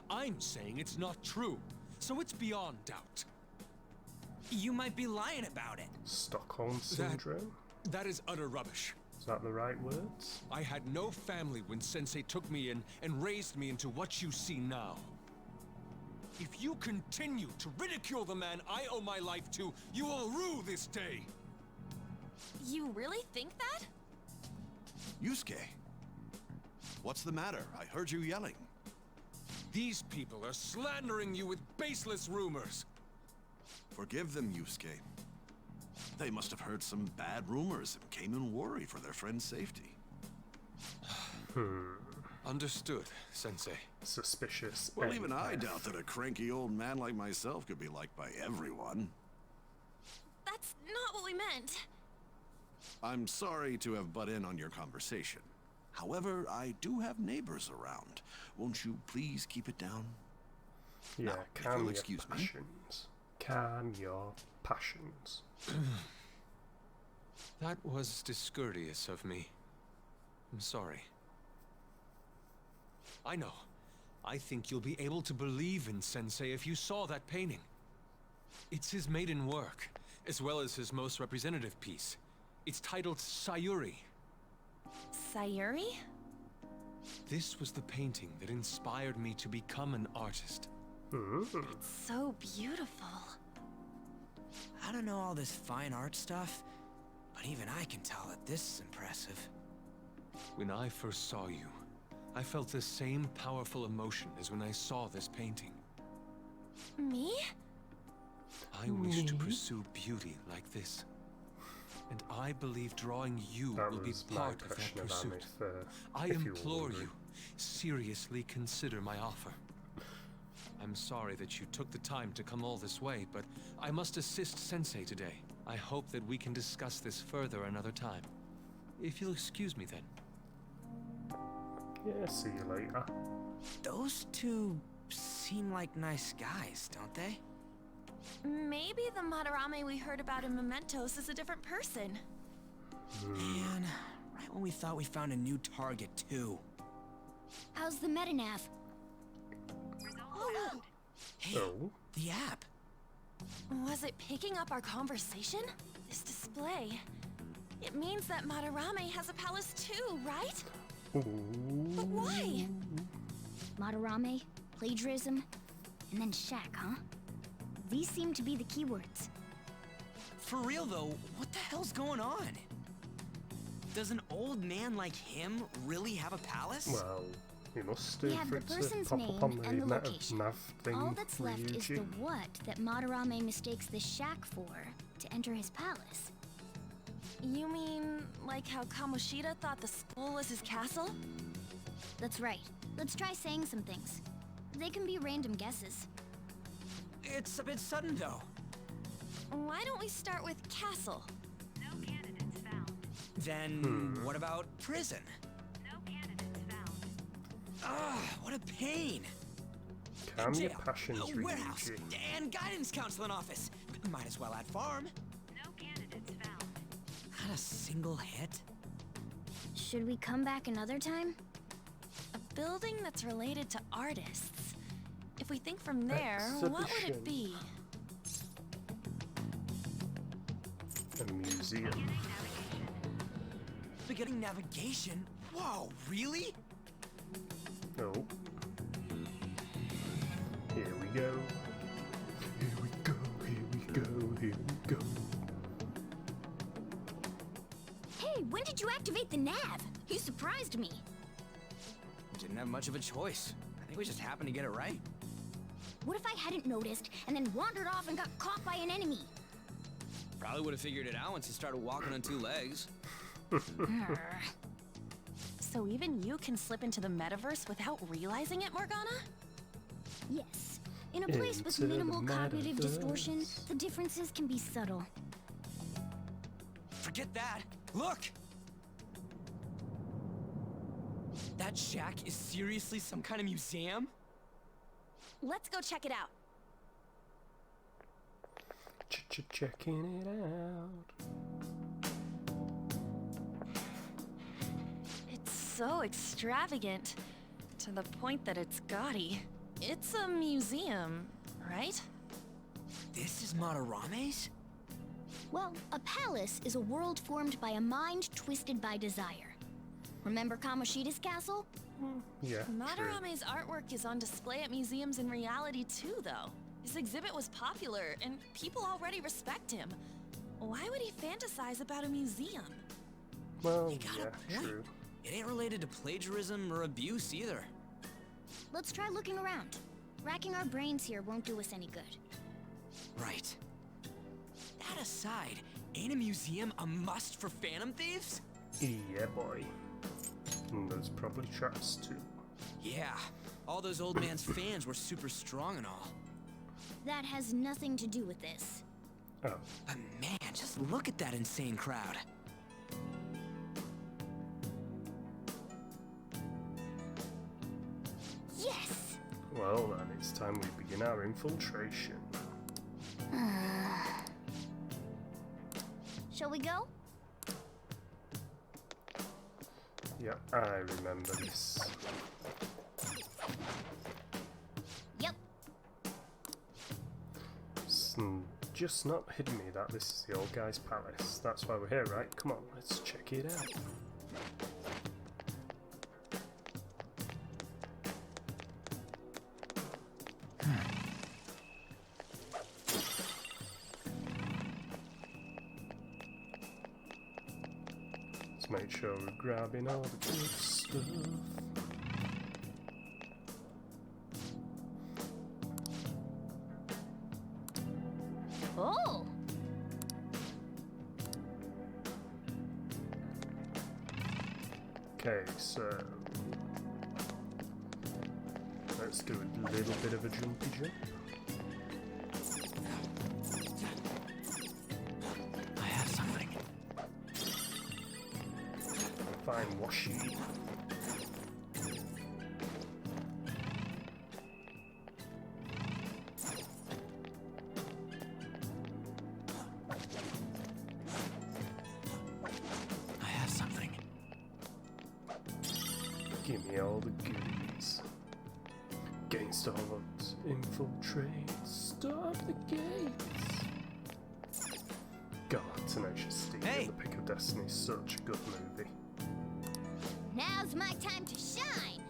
I'm saying it's not true, so it's beyond doubt. You might be lying about it. Stockholm Syndrome? That is utter rubbish. Is that the right words? I had no family when Sensei took me in and raised me into what you see now. If you continue to ridicule the man I owe my life to, you will rue this day. You really think that? Yusuke, what's the matter? I heard you yelling. These people are slandering you with baseless rumors. Forgive them, Yusuke. They must have heard some bad rumors and came in worry for their friend's safety. Understood, Sensei. Suspicious. Well, even I doubt that a cranky old man like myself could be liked by everyone. That's not what we meant. I'm sorry to have butt in on your conversation. However, I do have neighbors around. Won't you please keep it down? Yeah, Now, if calm you'll your excuse me. passions. Calm your passions. That was discourteous of me. I'm sorry. I know. I think you'll be able to believe in Sensei if you saw that painting. It's his maiden work, as well as his most representative piece. It's titled Sayuri. Sayuri? This was the painting that inspired me to become an artist. It's so beautiful. I don't know all this fine art stuff, but even I can tell that this is impressive. When I first saw you, I felt the same powerful emotion as when I saw this painting. Me? I wish to pursue beauty like this. And I believe drawing you That will be was my part of that impression of pursuit. Amith, I if you were implore wondering. you, seriously consider my offer. I'm sorry that you took the time to come all this way, but I must assist Sensei today. I hope that we can discuss this further another time. If you'll excuse me then. Yeah, see you later. Those two seem like nice guys, don't they? Maybe the Madarame we heard about in Mementos is a different person. Man, right when we thought we found a new target, too. How's the metanav? Oh, Hey, the app. was it picking up our conversation? This display. It means that Madarame has a palace too, right? But why? Madarame, plagiarism, and then Shaq, huh? These seem to be the keywords. For real, though, what the hell's going on? Does an old man like him really have a palace? Well, he must do We have for the it to person's pop name up on the and the location. nav thing. All that's left is the Ryuji. what that Madarame mistakes the shack for to enter his palace. You mean like how Kamoshida thought the school was his castle? That's right. Let's try saying some things. They can be random guesses. It's a bit sudden, though. Why don't we start with castle? Then what about prison? Ah, what a pain. Calm your Jail, passions, warehouse, Ryuji. and guidance counseling office. Might as well add farm. Not a single hit. Should we come back another time? A building that's related to artists. If we think from there, what would Exhibition. it be? A museum. Beginning navigation? Whoa, really? Oh. Here we go. Here we go, here we go, here we go. Hey, when did you activate the nav? You surprised me. Didn't have much of a choice. I think we just happened to get it right. What if I hadn't noticed and then wandered off and got caught by an enemy? Probably would have figured it out once you started walking on two legs. So even you can slip into the metaverse without realizing it, Morgana? Yes. In a place with Into the minimal cognitive distortion, metaverse. the differences can be subtle. Forget that. Look! That shack is seriously some kind of museum? Let's go check it out. Checking it out. It's so extravagant, to the point that it's gaudy. It's a museum, right? This is Madarame's? Well, a palace is a world formed by a mind twisted by desire. Remember Kamoshida's castle? Yeah, true. Madarame's artwork is on display at museums in reality too, though. His exhibit was popular, and people already respect him. Why would he fantasize about a museum? Well, You got a yeah, point. true. It ain't related to plagiarism or abuse either. Let's try looking around. Racking our brains here won't do us any good. Right. That aside, ain't a museum a must for Phantom Thieves? Yeah, boy. And there's probably traps too. Yeah, all those old man's fans were super strong and all. That has nothing to do with this. Oh, But man, just look at that insane crowd. Yes! well then, it's time we begin our infiltration. Shall we go? Yeah, I remember this. Yep. It's just not hidden me that this is the old guy's palace. That's why we're here, right? Come on, let's check it out. Let's make sure we're grabbing all the good stuff. Oh! Okay, so let's do a little bit of a jumpy jump. I have something. Fine washi. Give me all the goodies. Against all odds, infiltrate. Stop the gates. God, Tenacious D and The Pick of Destiny is such a good movie. Now's my time to shine.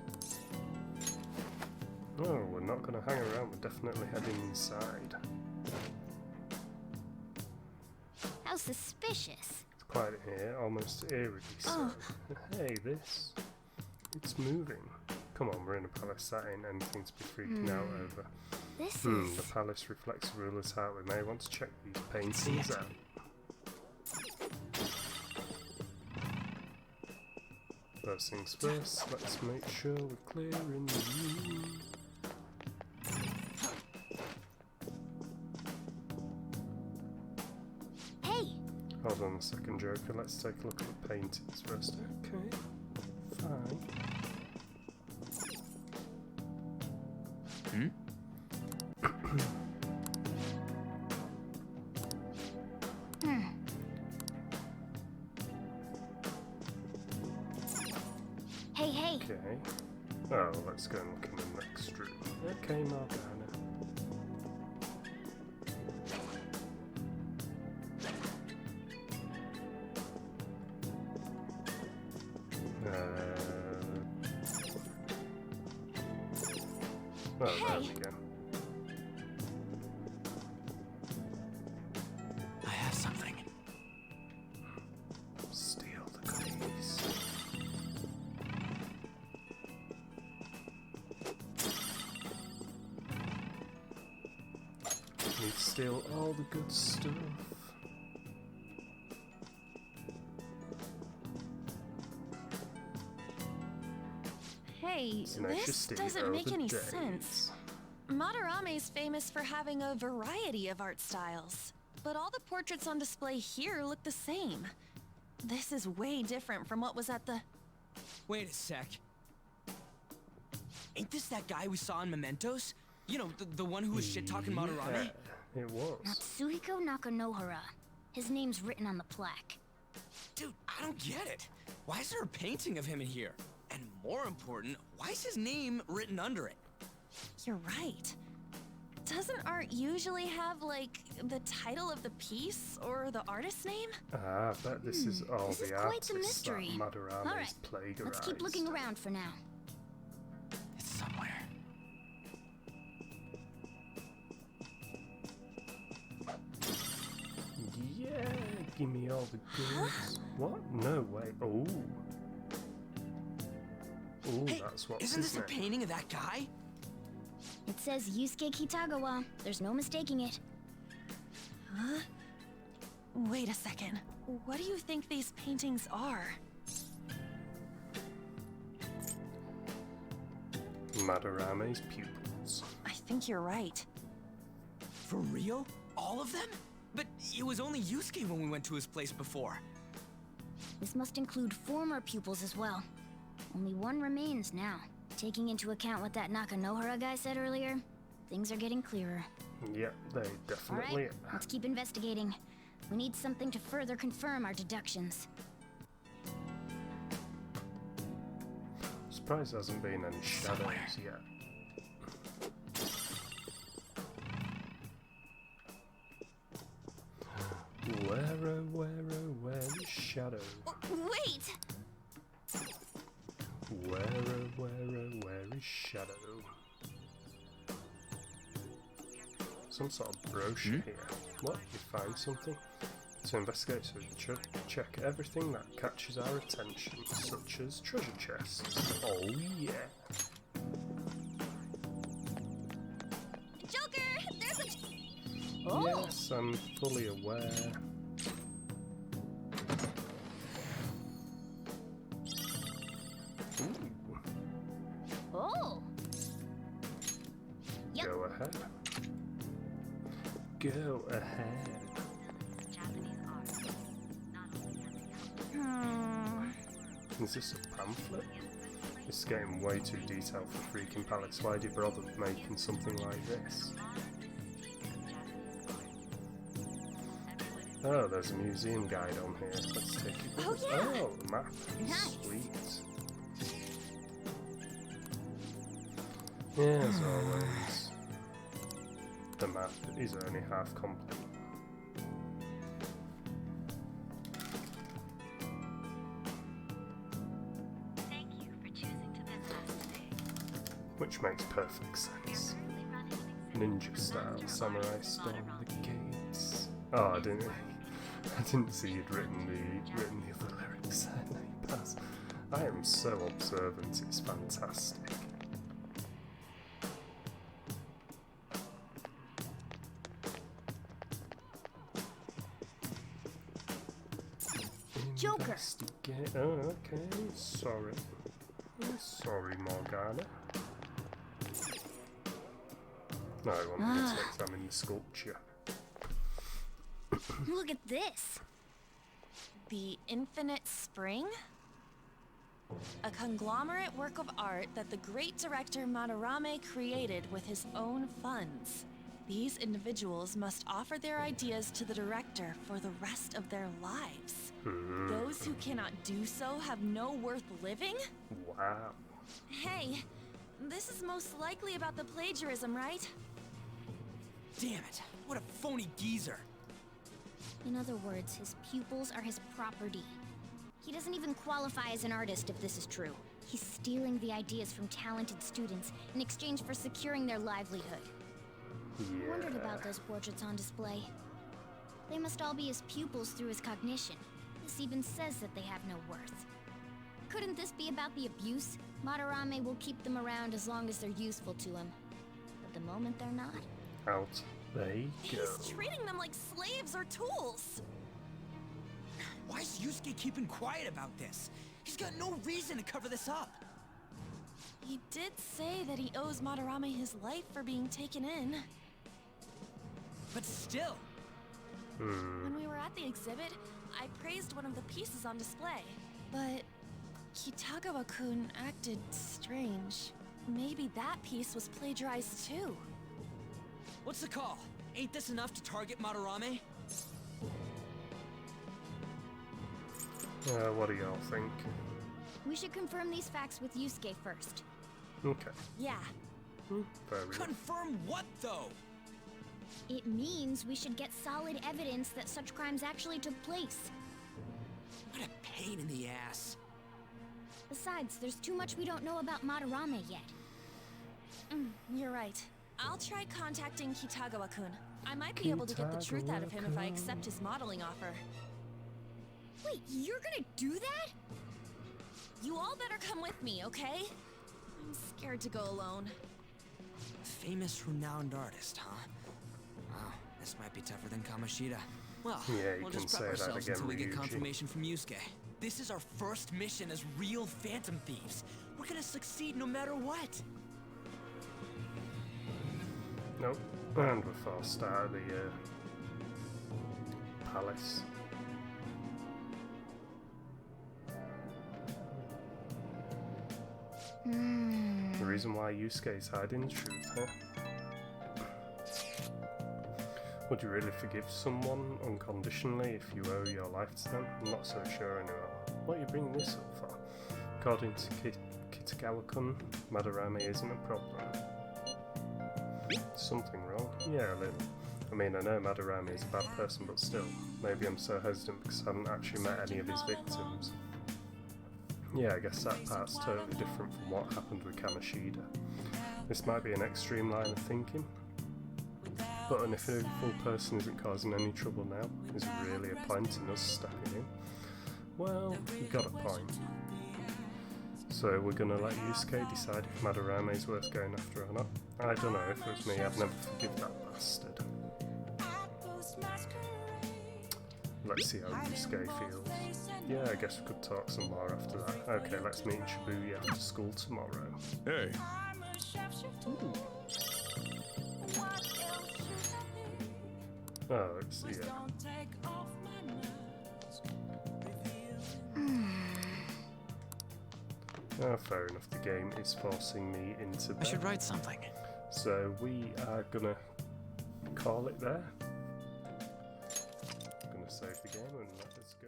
Oh, we're not going to hang around. We're definitely heading inside. How suspicious. It's quiet in here, almost eerily so. Hey, this. It's moving. Come on, we're in a palace. That ain't anything to be freaking out over. This is... The palace reflects the ruler's heart. We may want to check these paintings out. First things first, let's make sure we're clear in the room. Hey! Hold on a second, Joker. Let's take a look at the paintings first. Okay, fine. Hey, hey! Okay. Oh, let's go and look in the next room. Okay, Morgana. Oh, there we go. I have something. Steal the goodies. Need to steal all the good stuff. Hey, this doesn't make any sense. Madarame's famous for having a variety of art styles, but all the portraits on display here look the same. This is way different from what was at the... Wait a sec. Ain't this that guy we saw in Mementos? You know, the one who was shit-talking Madarame? Yeah, it was. Natsuhiko Nakanohara. His name's written on the plaque. Dude, I don't get it. Why is there a painting of him in here? And more important, why is his name written under it? You're right. Doesn't art usually have, like, the title of the piece or the artist's name? Ah, I bet this is all This is the quite artists the mystery. that Madarame's All right, plagiarized. let's keep looking around for now. It's somewhere. Yeah, give me all the goods. What? No way. Oh. Oh, Hey, that's what's isn't his this a name. painting of that guy? It says Yusuke Kitagawa. There's no mistaking it. Huh? Wait a second. What do you think these paintings are? Madarame's pupils. I think you're right. For real? All of them? But it was only Yusuke when we went to his place before. This must include former pupils as well. Only one remains now. Taking into account what that Nakanohara guy said earlier, things are getting clearer. Yep, they definitely Alright, let's keep investigating. We need something to further confirm our deductions. Surprised there hasn't been any shadows yet. Where is shadow? Wait! Where is shadow? Some sort of brochure here. What? You find something? To investigate, so we check everything that catches our attention, such as treasure chests. Oh yeah. Joker! There's a... Yes, I'm fully aware. Ooh. Oh! Yep. Go ahead. Go ahead. Is this a pamphlet? This is getting way too detailed for freaking pallets. Why do you bother making something like this? Oh, there's a museum guide on here. Let's take it with us. yeah. Oh, the map. Nice. Sweet. Yeah, as always, the map is only half complete. Which makes perfect sense. Ninja style, samurai storm the gates. Oh, I didn't see you'd written the other lyrics. Pass. I am so observant, it's fantastic. Joker. Oh, okay. Sorry. Sorry, Morgana. No, I want me to examine the sculpture. Look at this. The Infinite Spring? A conglomerate work of art that the great director Madarame created with his own funds. These individuals must offer their ideas to the director for the rest of their lives. Those who cannot do so have no worth living? Wow. Hey, this is most likely about the plagiarism, right? Damn it, what a phony geezer. In other words, his pupils are his property. He doesn't even qualify as an artist if this is true. He's stealing the ideas from talented students in exchange for securing their livelihood. Yeah. I wondered about those portraits on display. They must all be his pupils through his cognition. This even says that they have no worth. Couldn't this be about the abuse? Madarame will keep them around as long as they're useful to him. But the moment they're not... Out they go. He's treating them like slaves or tools. Why is Yusuke keeping quiet about this? He's got no reason to cover this up. He did say that he owes Madarame his life for being taken in. But still. When we were at the exhibit, I praised one of the pieces on display. But Kitagawa-kun acted strange. Maybe that piece was plagiarized too. What's the call? Ain't this enough to target Madarame? What do y'all think? We should confirm these facts with Yusuke first. Okay. Yeah. Fair enough. Confirm what, though? It means we should get solid evidence that such crimes actually took place. What a pain in the ass. Besides, there's too much we don't know about Madarame yet. You're right. I'll try contacting Kitagawa-kun. I might be able to get the truth out of him if I accept his modeling offer. Wait, you're gonna do that? You all better come with me, okay? I'm scared to go alone. Famous, renowned artist, huh? Wow, this might be tougher than Kamoshida. Well, Yeah, you we'll can just say prep that ourselves again, until we get Ryuji. confirmation from Yusuke. This is our first mission as real Phantom Thieves. We're gonna succeed no matter what. Nope. And we're forced out of the palace. The reason why Yusuke is hiding the truth, huh? Would you really forgive someone unconditionally if you owe your life to them? I'm not so sure anymore. What are you bringing this up for? According to Kitagawa-kun, Madarame isn't a problem. Something wrong? Yeah, a little. I mean, I know Madarame is a bad person, but still. Maybe I'm so hesitant because I haven't actually met any of his victims. Yeah, I guess that part's totally different from what happened with Kamoshida. This might be an extreme line of thinking, but an evil person isn't causing any trouble now. Is it really a point in us stepping in? Well, you got a point. So we're gonna let Yusuke decide if Madarame is worth going after or not. I don't know, if it was me, I'd never forgive that bastard. Let's see how Yusuke feels. Yeah, I guess we could talk some more after that. Okay, let's meet in Shibuya after school tomorrow. Hey. Oh, it's, yeah. Oh, fair enough, the game is forcing me into I should write something. So we are gonna call it there. Gonna save the game and let us go.